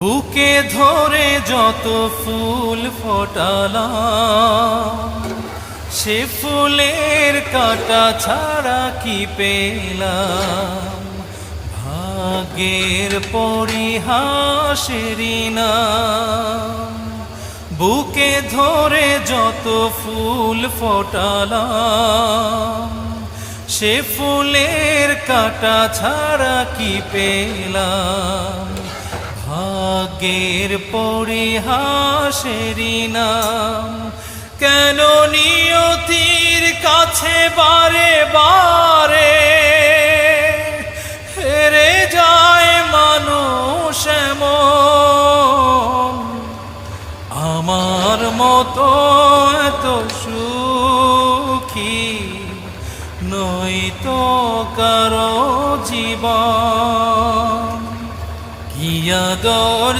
বুকে ধরে যত ফুল ফোটালাম, সে ফুলের কাঁটা ছাড়া কি পেলাম। ভাগ্যের পরিহাসেরই নাম। বুকে ধরে যত ফুল ফোটালাম, সে ফুলের কাঁটা ছাড়া কি পেলাম। ভাগ্যের পরিহাসেরই নাম। কেন নিয়তির কাছে বারে বারে হেরে যায় মানুষ এমন। আমার মতো এত সুখী নয়তো কারো জীবন। কি আদর